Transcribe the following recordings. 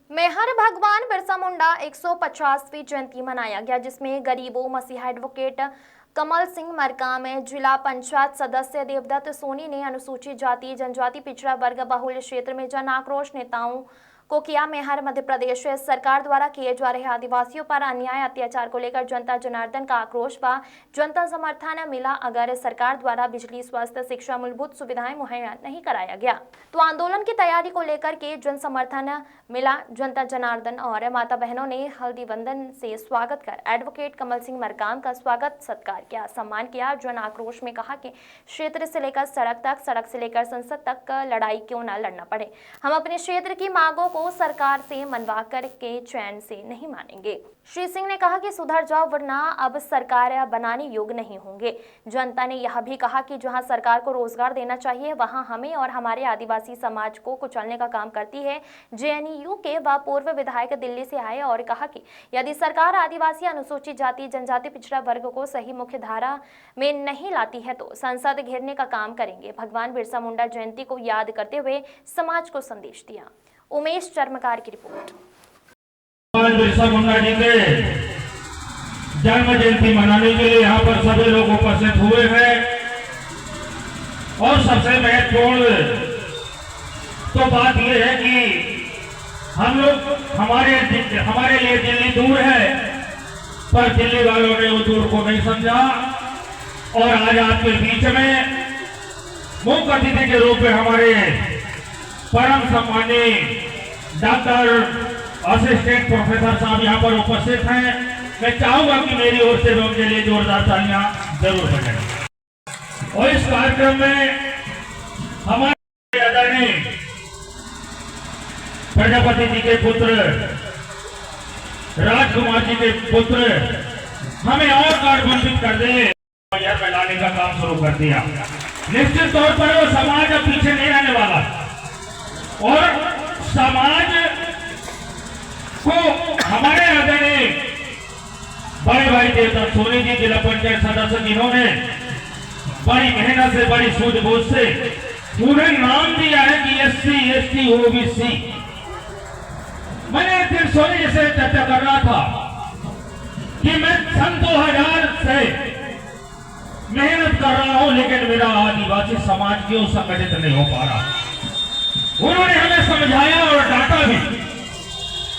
मेहर भगवान बिरसा मुंडा 150वीं जयंती मनाया गया, जिसमें गरीबों मसीहा एडवोकेट कमल सिंह मरकाम, जिला पंचायत सदस्य देवदत्त सोनी ने अनुसूचित जाति जनजाति पिछड़ा वर्ग बहुल क्षेत्र में जन आक्रोश नेताओं को किया। मेहर मध्य प्रदेश सरकार द्वारा किए जा रहे आदिवासियों पर अन्याय अत्याचार को लेकर जनता जनार्दन का आक्रोश व जनता समर्थन मिला। अगर सरकार द्वारा बिजली, स्वास्थ्य, शिक्षा, मूलभूत सुविधाएं मुहैया नहीं कराया गया तो आंदोलन की तैयारी को लेकर के जन समर्थन मिला। जनता जनार्दन और माता बहनों ने हल्दी वंदन से स्वागत कर एडवोकेट कमल सिंह मरकाम का स्वागत सत्कार किया, सम्मान किया। जन आक्रोश में कहा कि क्षेत्र से लेकर सड़क तक, सड़क से लेकर संसद तक लड़ाई क्यों न लड़ना पड़े, हम अपने क्षेत्र की मांगों को सरकार से मनवा कर के चैन से नहीं मानेंगे। श्री सिंह ने कहा कि सुधर जाओ वरना अब सरकार बनाने योग्य नहीं होंगे। जनता ने यह भी कहा कि जहां सरकार को रोजगार देना चाहिए वहां हमें और हमारे आदिवासी समाज को कुचलने का काम करती है। जेएनयू के व पूर्व विधायक दिल्ली से आए और कहा कि यदि सरकार आदिवासी, अनुसूचित जाति जनजाति पिछड़ा वर्ग को सही मुख्य धारा में नहीं लाती है तो संसद घेरने का काम करेंगे। भगवान बिरसा मुंडा जयंती को याद करते हुए समाज को संदेश दिया। उमेश चर्मकार की रिपोर्ट। भगवान बिरसा मुंडा जी के जन्म जयंती मनाने के लिए यहाँ पर सभी लोग उपस्थित हुए हैं और सबसे महत्वपूर्ण तो बात यह है कि हम लोग हमारे लिए दिल्ली दूर है, पर दिल्ली वालों ने उस दूर को नहीं समझा और आज आपके बीच में मुख्य अतिथि के रूप में हमारे परम सम्मानीय डॉक्टर असिस्टेंट प्रोफेसर साहब यहाँ पर उपस्थित हैं। मैं चाहूंगा कि मेरी ओर से उनके लिए जोरदार तालियां जरूर बजाएं। और इस कार्यक्रम में हमारे आदरणीय प्रजापति जी के पुत्र राजकुमार जी के पुत्र हमें और गौरवान्वित कर दे, यह फैलाने का काम शुरू कर दिया। निश्चित तौर पर वो समाज अब पीछे नहीं रहने वाला और समाज को हमारे आदरणीय बड़े भाई देवदत्त सोनी जी जिला पंचायत सदस्य, जिन्होंने बड़ी मेहनत से, बड़ी सूझबूझ से उन्हें नाम दिया है कि SC ST OBC। मैंने एक दिन सोनी जी से चर्चा कर रहा था कि मैं सन 2000 से मेहनत कर रहा हूं लेकिन मेरा आदिवासी समाज क्यों संगठित नहीं हो पा रहा। उन्होंने हमें समझाया और डांटा भी।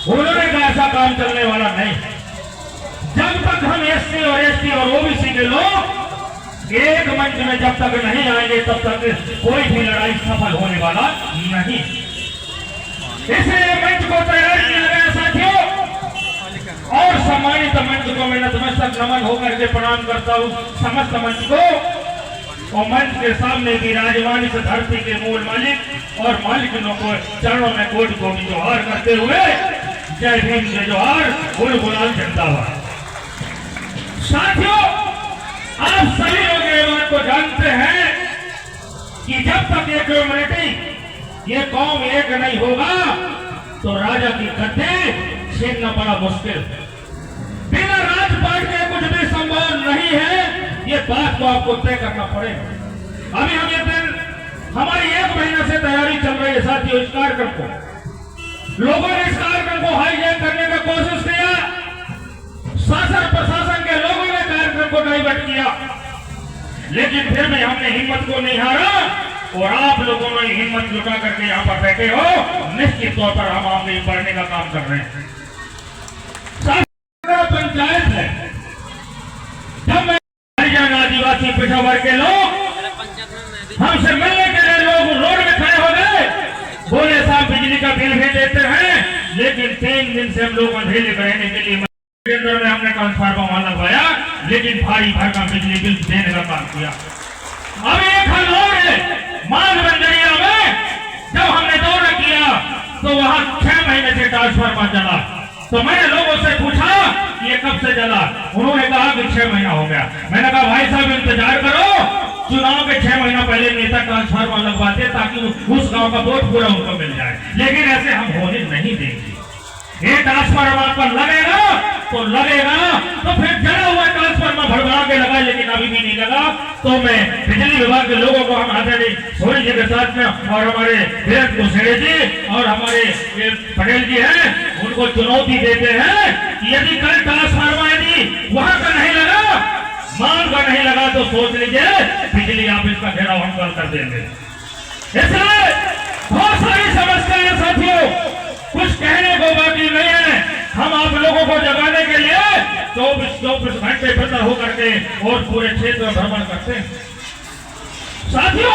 उन्होंने कहा ऐसा काम चलने वाला नहीं, जब तक हम SC और ST और OBC के लोग एक मंच में जब तक नहीं आएंगे तब तक कोई भी लड़ाई सफल होने वाला नहीं। इसलिए मंच को तैयार किया गया साथियों, और सम्मानित मंच को मैं नतमस्तक नमन होकर के प्रणाम करता हूं समस्त मंच को और मंच के सामने विराजमान इस धरती के मूल मालिक और मालिकों को चरणों में कोटि कोटि जोहार करते हुए जय भीम जय जोहार, गुल गुलाल जिंदाबाद। साथियों, आप सभी लोग ये बात को जानते हैं कि जब तक ये कम्युनिटी, ये कौम एक नहीं होगा तो राजा की गद्दी छीनना बड़ा मुश्किल। बिना राजपाट के कुछ भी संभव नहीं है, ये बात को आपको तय करना पड़ेगा। अभी हम ये दिन, हमारी 1 महीना से तैयारी चल रही है साथियों। इस कार्यक्रम को लोगों ने इस कार्यक्रम को हाईजैक करने का कोशिश किया, शासन प्रशासन के लोगों ने कार्यक्रम को डाइवर्ट किया, लेकिन फिर भी हमने हिम्मत को नहीं हारा और आप लोगों ने हिम्मत जुटा करके यहाँ पर बैठे हो। निश्चित तौर पर हम आगे बढ़ने का काम कर रहे हैं। पंचायत है, जब मैं हरिजन आदिवासी पिछड़ा वर्ग के लोग हमसे मिलने के लिए लोग रोड में खड़े हो गए, बोले साहब बिजली का बिल भी देते हैं, लेकिन 3 दिन से हम लोग अंधेरे रहने के लिए केंद्र में हमने ट्रांसफार्मर वहां लगवाया, लेकिन भारी भरकम बिजली बिल देने का काम किया। अभी एक हल और है, मान बंदरिया में जब हमने दौरा किया तो वहां 6 महीने से ट्रांसफार्मर जला। तो मैंने लोगों से पूछा ये कब से जला, उन्होंने कहा कि 6 महीना हो गया। मैंने कहा भाई साहब इंतजार करो, चुनाव के 6 महीना पहले नेता ट्रांसफार्मर लगवाते ताकि उस गांव का वोट पूरा उनको मिल जाए, लेकिन ऐसे हम होने नहीं देंगे। ये ट्रांसफार्मर पर लगेगा तो लगेगा, तो फिर जला हुआ ट्रांसफार्मर भड़बड़ा के लगा, लेकिन अभी भी नहीं लगा। तो मैं बिजली विभाग के लोगों को, हम आदरणीय सोनी जी के साथ में और हमारे वीरेंद्र कुशेड़े जी और हमारे ये पटेल जी हैं, उनको चुनौती देते हैं कि यदि कल ट्रांसफार्मर यदि वहां का नहीं लगा, मांग का नहीं लगा, तो सोच लीजिए बिजली ऑफिस का घेराव हम कल कर देंगे। इसलिए बहुत सारी समस्याएं साथियों, कुछ कहने को बाकी नहीं है। हम आप लोगों को जगाने के लिए 24 घंटे भीतर होकर के और पूरे क्षेत्र में भ्रमण करते हैं। साथियों,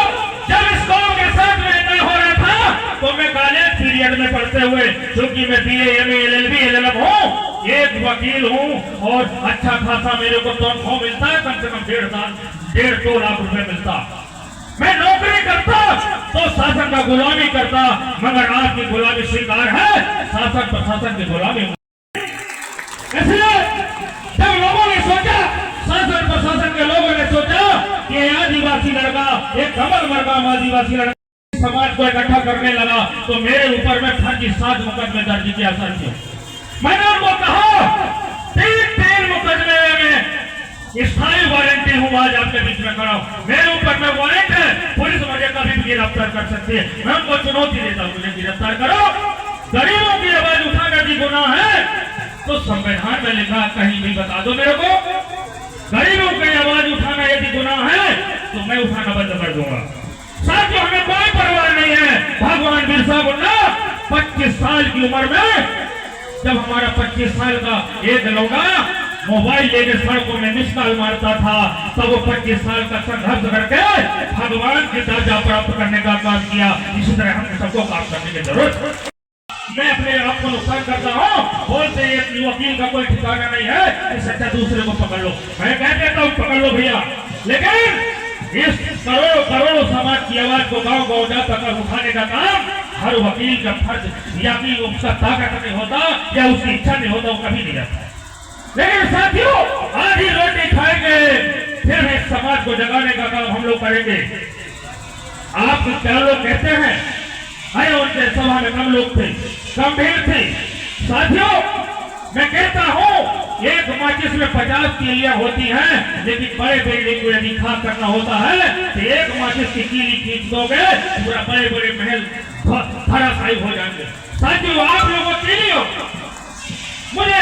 जब इस कौम के साथ में तय हो रहा था, तो मैं कॉलेज पीरियड में पढ़ते हुए, क्योंकि मैं BA, MA, LLB, LLM हूँ, एक वकील हूँ और अच्छा खासा मेरे को तनख्वाह मिलता है, कम से कम 1.5-2 लाख रुपए मिलता। मैं नौकरी करता तो शासन का गुलामी करता, मगर आपकी गुलामी स्वीकार है, शासन प्रशासन की गुलामी। इसलिए जब लोगों ने सोचा, शासन प्रशासन के लोगों ने सोचा कि आदिवासी लड़का, एक कमल मरकाम आदिवासी लड़का समाज को इकट्ठा करने लगा, तो मेरे ऊपर में फर्जी 7 मुकदमे दर्ज किया साथियों। मैंने उनको कहा 3 मुकदमे में स्थायी वारंटी हूँ, आज आपके बीच में खड़ा हूँ, मेरे ऊपर में वारंट है, पुलिस मुझे कभी भी गिरफ्तार कर सकती है। मैं उनको चुनौती देता हूँ, मुझे गिरफ्तार करो। गरीबों की आवाज उठाना भी गुनाह है, तो संविधान में लिखा, कहीं भी बता दो मेरे को। गरीबों की आवाज उठाना यदि गुनाह है, तो मैं उठाना बंद कर दूंगा। साथियों, हमें कोई परवाह नहीं है। भगवान बिरसा मुंडा 25 साल की उम्र में, जब हमारा 25 साल का एक लौंडा मोबाइल लेकर सड़कों में मिस कॉल मारता था, तब वो 25 साल का संघर्ष करके भगवान की दर्जा प्राप्त करने का काम किया। इसी तरह हमें सबको काम करने की जरूरत। मैं अपने आप को नुकसान करता हूँ, बोलते एक वकील का कोई ठिकाना नहीं है, इससे अच्छा दूसरे को पकड़ लो। मैं कह देता हूँ पकड़ लो भैया, लेकिन इस करोड़ों समाज की आवाज को गाँव तक उठाने का काम हर वकील का फर्ज, या कि उसका ताकत नहीं होता या उसकी इच्छा नहीं होता, वो कभी नहीं रहता। लेकिन साथियों, आज ही रोटी खाएंगे, फिर इस समाज को जगाने का काम हम लोग करेंगे। आप क्या लोग कहते हैं, अरे उनके सभा में कम लोग थे, कम भीड़ थी। साथियों, मैं कहता हूं, एक माचिस में 50 तीलियां होती हैं, लेकिन बड़े बिल्डिंग को यदि खाक करना होता है तो एक माचिस की कीली खींच दोगे, पूरा बड़े महल धराशायी हो जाएंगे। साथियों, आप लोगों के लिए मुझे